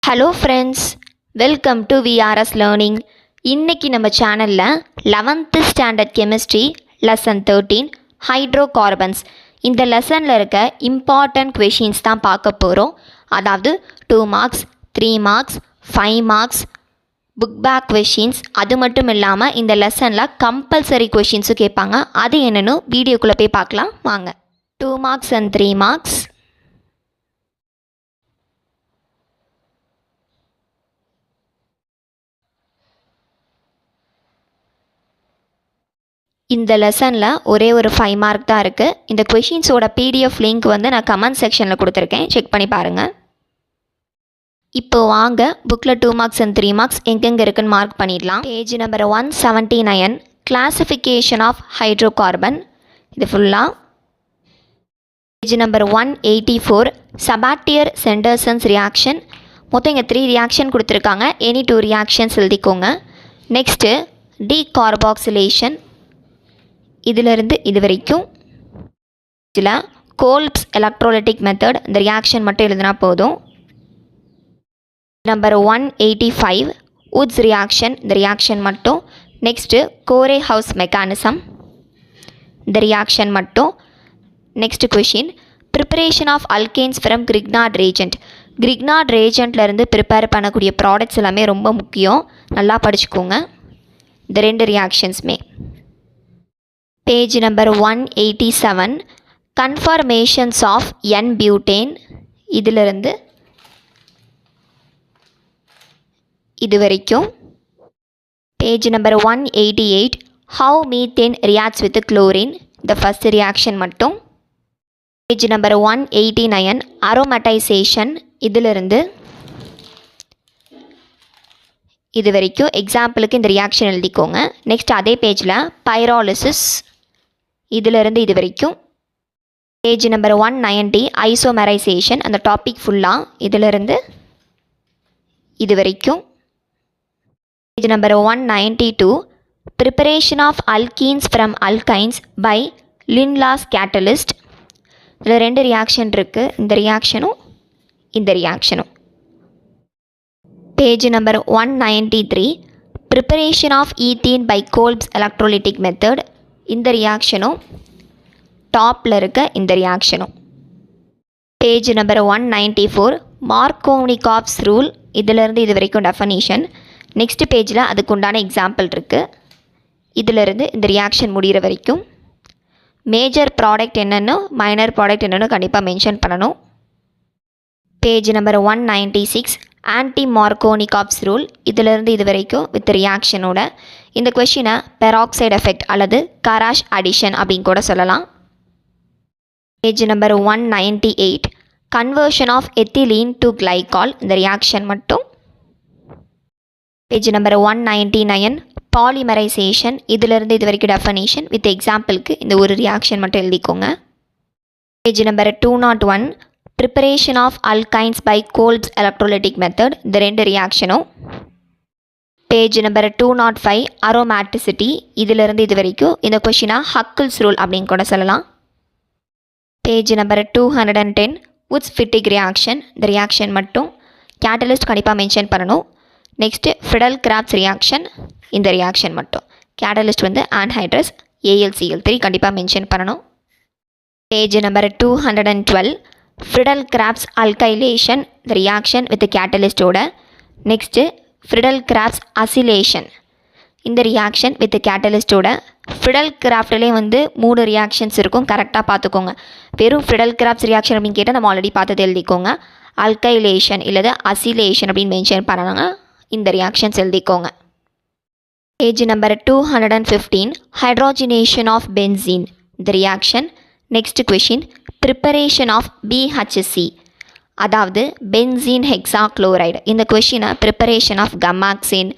Hello friends, welcome to VRS learning. இன்றைக்கி நம்ம சேனலில் 11th standard chemistry lesson 13 hydro carbons இந்த லெசனில் இருக்க இம்பார்ட்டன்ட் கொஷின்ஸ் தான் பார்க்க போகிறோம். அதாவது 2 marks, 3 marks, 5 marks book back questions. அது மட்டும் இல்லாமல் இந்த லெசனில் கம்பல்சரி கொஷின்ஸும் கேட்பாங்க. அது என்னென்னு வீடியோக்குள்ளே போய் பார்க்கலாம் வாங்க. 2 மார்க்ஸ் அண்ட் 3 மார்க்ஸ். இந்த லெசனில் ஒரே ஒரு 5 மார்க் தான் இருக்குது. இந்த கொஷின்ஸோட பிடிஎஃப் லிங்க் வந்து நான் கமெண்ட் செக்ஷனில் கொடுத்துருக்கேன், செக் பண்ணி பாருங்கள். இப்போ வாங்க புக்கில் 2 மார்க்ஸ் அண்ட் 3 மார்க்ஸ் எங்கெங்கே இருக்குன்னு மார்க் பண்ணிடலாம். Page number 179 classification of hydrocarbon, இது ஃபுல்லாக. Page number 184 Sabatier Senderens reaction. மொத்தம் இங்கே 3 ரியாக்ஷன் கொடுத்துருக்காங்க, எனி 2 ரியாக்ஷன்ஸ் எழுதிக்கோங்க. நெக்ஸ்ட்டு டீகார்பாக்சிலேஷன், இதிலிருந்து இது வரைக்கும். இதில் கோல்ப்ஸ் எலக்ட்ரோலைட்டிக் மெத்தட், இந்த ரியாக்ஷன் மட்டும் எழுதினா போதும். நம்பர் 185 உட்ஸ் ரியாக்ஷன், இந்த ரியாக்ஷன் மட்டும். நெக்ஸ்ட்டு கோரே ஹவுஸ் மெக்கானிசம், இந்த ரியாக்ஷன் மட்டும். Next question preparation of alkanes from Grignard reagent. Grignard ரேஜெண்ட்லேருந்து ப்ரிப்பேர் பண்ணக்கூடிய ப்ராடக்ட்ஸ் எல்லாமே ரொம்ப முக்கியம், நல்லா படிச்சுக்கோங்க இந்த 2 ரியாக்ஷன்ஸுமே. பேஜ் நம்பர் 187 கன்ஃபர்மேஷன்ஸ் ஆஃப் N-பியூட்டேன், இதிலிருந்து இது வரைக்கும். Page number 188 how methane reacts with chlorine, இந்த ஃபஸ்ட் ரியாக்ஷன் மட்டும். பேஜ் நம்பர் 189 அரோமேட்டைசேஷன், இதிலிருந்து இது வரைக்கும். எக்ஸாம்பிளுக்கு இந்த ரியாக்ஷன் எழுதிக்கோங்க. நெக்ஸ்ட் அதே பேஜில் பைராலிசிஸ், இதிலிருந்து இது வரைக்கும். பேஜ் நம்பர் 190 ஐசோமரைசேஷன், அந்த டாபிக் ஃபுல்லாக, இதிலிருந்து இது வரைக்கும். Page number 192 preparation of alkenes from alkynes by Lindlar's catalyst, இதில் 2 ரியாக்ஷன் இருக்குது, இந்த ரியாக்ஷனும் இந்த ரியாக்ஷனும். Page number 193 preparation of ethene by Kolbe's electrolytic method, இந்த ரியாக்ஷனும் டாப்பில் இருக்க இந்த ரியாக்ஷனும். பேஜ் நம்பர் 194 மார்கோவ்னிகாஃப்ஸ் ரூல், இதிலிருந்து இது வரைக்கும் டெஃபனிஷன். நெக்ஸ்ட் பேஜில் அதுக்கு உண்டான எக்ஸாம்பிள் இருக்குது, இதிலிருந்து இந்த ரியாக்ஷன் முடிகிற வரைக்கும். மேஜர் ப்ராடக்ட் என்னென்னு மைனர் ப்ராடக்ட் என்னென்னு கண்டிப்பாக மென்ஷன் பண்ணணும். Page number 196 anti Markovnikov's rule, இதிலிருந்து இது வரைக்கும் வித் ரியாக்ஷனோட. இந்த கொஷினை பெராக்சைடு எஃபெக்ட் அல்லது கராஷ் அடிஷன் அப்படின்னு கூட சொல்லலாம். Page number 198 conversion of ethylene to glycol, இந்த ரியாக்ஷன் மட்டும். பேஜ் நம்பர் 199 பாலிமரைசேஷன், இதிலிருந்து இது வரைக்கும் டெஃபனிஷன் வித் எக்ஸாம்பிளுக்கு இந்த ஒரு ரியாக்ஷன் மட்டும் எழுதிக்கோங்க. Page number 201 preparation of alkynes by Kolbe's electrolytic method, இந்த 2 ரியாக்ஷனும். பேஜ் நம்பர் 205 அரோமேட்டிசிட்டி, இதிலிருந்து இது வரைக்கும். இந்த கொஷினா ஹக்கிள்ஸ் ரூல் அப்படின்னு கூட சொல்லலாம். Page number 210 Wurtz Fittig reaction, இந்த ரியாக்ஷன் மட்டும். கேட்டலிஸ்ட் கண்டிப்பாக மென்ஷன் பண்ணணும். நெக்ஸ்ட்டு ஃபிடல் கிராப்ஸ் ரியாக்ஷன், இந்த ரியாக்ஷன் மட்டும். கேட்டலிஸ்ட் வந்து ஆன்ஹைட்ரஸ் AlCl3 கண்டிப்பாக மென்ஷன் பண்ணணும். Page number 212 Friedel Crafts alkylation, இந்த ரியாக்ஷன் வித் கேட்டலிஸ்டோட. நெக்ஸ்ட்டு ஃபிடல் கிராப்ஸ் அசிலேஷன், இந்த ரியாக்ஷன் வித் கேட்டலிஸ்டோட. ஃபிடல் கிராஃப்ட்லேயே வந்து 3 ரியாக்ஷன்ஸ் இருக்கும், கரெக்டாக பார்த்துக்கோங்க. வெறும் ஃபிடல் கிராப்ஸ் ரியாக்ஷன் அப்படின்னு கேட்டால் நம்ம ஆல்ரெடி பார்த்தது எழுதிக்கோங்க. அல்கைலேஷன் இல்லது அசிலேஷன் அப்படின்னு மென்ஷன் பண்ணாங்க, இந்த ரியாக்ஷன்ஸ் எழுதிக்கோங்க. Page number 215 hydrogenation of benzene, இந்த reaction. Next question preparation of BHC, அதாவது பென்சீன் ஹெக்ஸாக்ளோரைடு. இந்த கொஷினை ப்ரிப்பரேஷன் ஆஃப் கமாக்சின்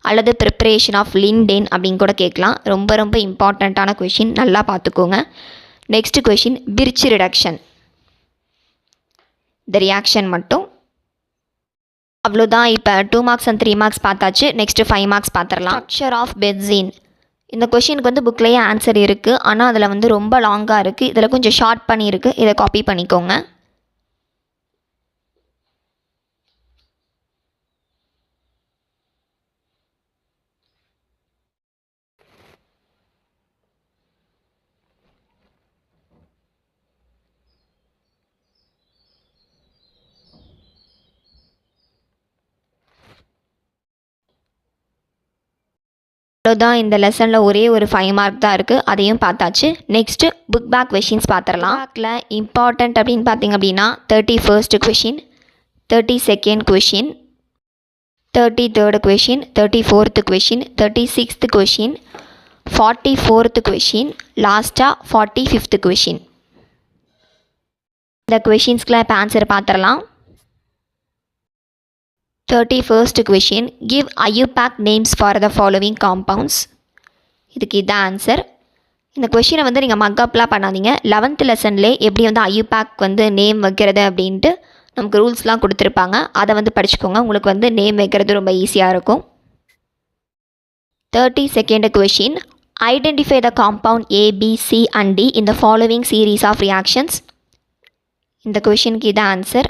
அல்லது ப்ரிப்பரேஷன் ஆஃப் லிண்டேன் அப்படின்னு கூட கேட்கலாம். ரொம்ப ரொம்ப இம்பார்ட்டண்ட்டான கொஷின், நல்லா பார்த்துக்கோங்க. நெக்ஸ்ட் கொஷின் பிர்ச் ரிடக்ஷன், இந்த ரியாக்ஷன் மட்டும். அவ்வளோதான். இப்போ 2 மார்க்ஸ் அண்ட் 3 மார்க்ஸ் பார்த்தாச்சு. நெக்ஸ்ட்டு 5 மார்க்ஸ் பார்த்துடலாம். ஸ்ட்ரக்சர் ஆஃப் பென்சீன், இந்த கொஷினுக்கு வந்து புக்லேயே ஆன்சர் இருக்குது, ஆனால் அதில் வந்து ரொம்ப லாங்காக இருக்குது. இதில் கொஞ்சம் ஷார்ட் பண்ணியிருக்கு, இதை காப்பி பண்ணிக்கோங்க. அவ்வளோதான், இந்த லெசனில் ஒரே ஒரு 5 மார்க் தான் இருக்குது, அதையும் பார்த்தாச்சு. நெக்ஸ்ட்டு புக் பேக் கொஷின்ஸ் பார்த்துடலாம். பேக்கில் இம்பார்ட்டண்ட் அப்படின்னு பார்த்தீங்க அப்படின்னா 31st question, 32nd question, 33rd question, 34th question, 36th question, 44th question, லாஸ்ட்டாக 45th கொஷின். இந்த கொஷின்ஸ்க்குலாம் இப்போ ஆன்சர் பார்த்துடலாம். 31st question, give IUPAC names for the following compounds. இதுக்கு இதுதான் ஆன்சர். இந்த கொஷினை வந்து நீங்கள் மக்கப்லாம் பண்ணாதீங்க. 11th லெசன்லேயே எப்படி வந்து IUPAC வந்து நேம் வைக்கிறது அப்படின்ட்டு நமக்கு ரூல்ஸ்லாம் கொடுத்துருப்பாங்க, அதை வந்து படிச்சுக்கோங்க. உங்களுக்கு வந்து நேம் வைக்கிறது ரொம்ப ஈஸியாக இருக்கும். 32nd question, identify the compound A, B, C and D in the following series of reactions. இந்த கொஷினுக்கு இதான் ஆன்சர்.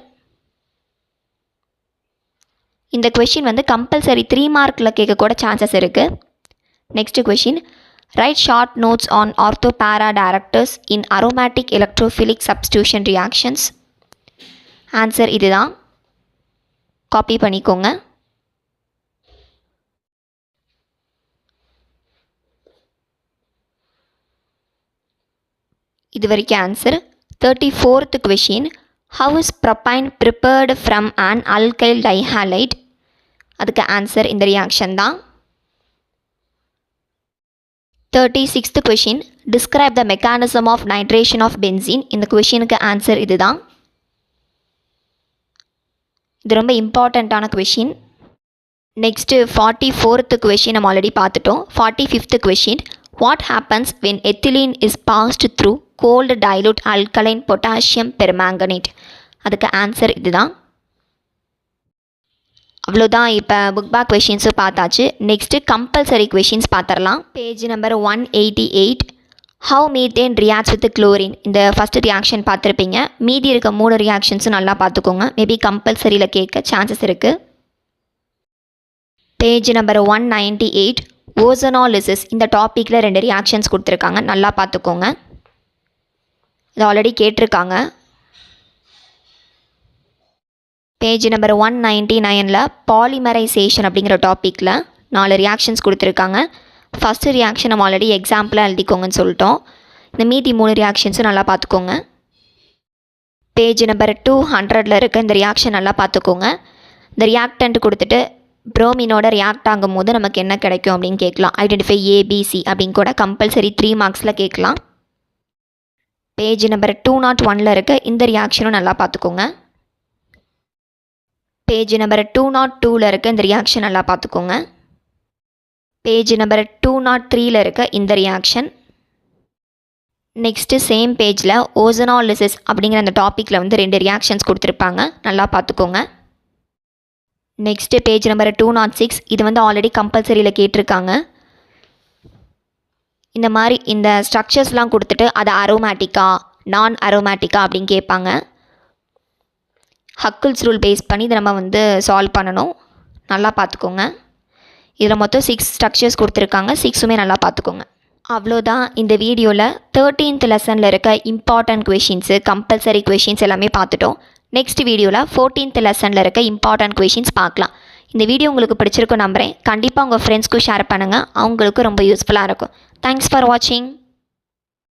இந்த கொஷின் வந்து கம்பல்சரி 3 மார்க்கில் கேட்கக்கூட சான்சஸ் இருக்குது. Next question, write short notes on ortho para directors in aromatic electrophilic substitution reactions. Answer இதுதான், copy பண்ணிக்கோங்க. இது வரைக்கும் answer. 34th question, how is propyne prepared from an alkyl dihalide. அதுக்கு ஆன்சர் இந்த ரியாக்ஷன் தான். 36th question, describe the mechanism of nitration of benzene. இந்த கொஷினுக்கு answer இதுதான். இது ரொம்ப இம்பார்ட்டண்ட்டான கொஷின். நெக்ஸ்ட்டு 44th கொஷின் நம்ம ஆல்ரெடி பார்த்துட்டோம். 45th question, what happens when ethylene is passed through cold dilute alkaline potassium permanganate. அதுக்கு ஆன்சர் இதுதான். அவ்வளோதான், இப்போ புக் பேக் கொஷின்ஸும் பார்த்தாச்சு. நெக்ஸ்ட்டு கம்பல்சரி கொஷின்ஸ் பார்த்துடலாம். Page number 188, how methane reacts with chlorine. இந்த ஃபஸ்ட்டு ரியாக்ஷன் பார்த்துருப்பீங்க. மீதி இருக்க 3 ரியாக்ஷன்ஸும் நல்லா பார்த்துக்கோங்க. மேபி கம்பல்சரியில் கேட்க சான்சஸ் இருக்குது. Page number 198, ozonolysis. இந்த டாப்பிக்கில் 2 ரியாக்ஷன்ஸ் கொடுத்துருக்காங்க, நல்லா பார்த்துக்கோங்க. இது ஆல்ரெடி கேட்டிருக்காங்க. பேஜ் நம்பர் 199ல் பாலிமரைசேஷன் அப்படிங்கிற டாப்பிக்கில் 4 ரியாக்ஷன்ஸ் கொடுத்துருக்காங்க. ஃபஸ்ட்டு ரியாக்ஷன் நம்ம ஆல்ரெடி எக்ஸாம்பிளாக எழுதிக்கோங்கன்னு சொல்லிட்டோம். இந்த மீதி 3 ரியாக்ஷன்ஸும் நல்லா பார்த்துக்கோங்க. பேஜ் நம்பர் 200ல் இருக்க இந்த ரியாக்ஷன் நல்லா பார்த்துக்கோங்க. இந்த ரியாக்டன்ட் கொடுத்துட்டு ப்ரோமினோட ரியாக்ட் ஆகும் போது நமக்கு என்ன கிடைக்கும் அப்படின்னு கேட்கலாம். ஐடென்டிஃபை ABC அப்படின்னு கூட கம்பல்சரி 3 மார்க்ஸில் கேட்கலாம். பேஜ் நம்பர் 201ல் இருக்க இந்த ரியாக்ஷனும் நல்லா பார்த்துக்கோங்க. பேஜ் நம்பர் 202ல் இருக்க இந்த ரியாக்ஷன் நல்லா பார்த்துக்கோங்க. பேஜ் நம்பர் 203ல் இருக்க இந்த ரியாக்ஷன். நெக்ஸ்ட்டு சேம் பேஜில் ஓசனாலிசிஸ் அப்படிங்கிற அந்த டாப்பிக்கில் வந்து 2 ரியாக்ஷன்ஸ் கொடுத்துருப்பாங்க, நல்லா பார்த்துக்கோங்க. நெக்ஸ்ட்டு பேஜ் நம்பர் 206, இது வந்து ஆல்ரெடி கம்பல்சரியில் கேட்டிருக்காங்க. இந்த மாதிரி இந்த ஸ்ட்ரக்சர்ஸ்லாம் கொடுத்துட்டு அது அரோமேட்டிக்கா நான் அரோமேட்டிக்கா அப்படின்னு கேட்பாங்க. ஹக்கிள்ஸ் ரூல் பேஸ் பண்ணி இதை நம்ம வந்து சால்வ் பண்ணணும், நல்லா பார்த்துக்கோங்க. இதில் மொத்தம் 6 ஸ்ட்ரக்சர்ஸ் கொடுத்துருக்காங்க, 6மே நல்லா பார்த்துக்கோங்க. அவ்வளோதான், இந்த வீடியோவில் 13th லெசனில் இருக்க இம்பார்ட்டன்ட் கொஷின்ஸு, கம்பல்சரி கொஷின்ஸ் எல்லாமே பார்த்துட்டோம். நெக்ஸ்ட் வீடியோவில் 14th லெசனில் இருக்க இம்பார்ட்டன்ட் கொஷின்ஸ் பார்க்கலாம். இந்த வீடியோ உங்களுக்கு பிடிச்சிருக்கும் நம்புகிறேன். கண்டிப்பாக உங்கள் ஃப்ரெண்ட்ஸ்க்கும் ஷேர் பண்ணுங்கள், அவங்களுக்கும் ரொம்ப யூஸ்ஃபுல்லாக இருக்கும். தேங்க்ஸ் ஃபார் வாட்சிங்.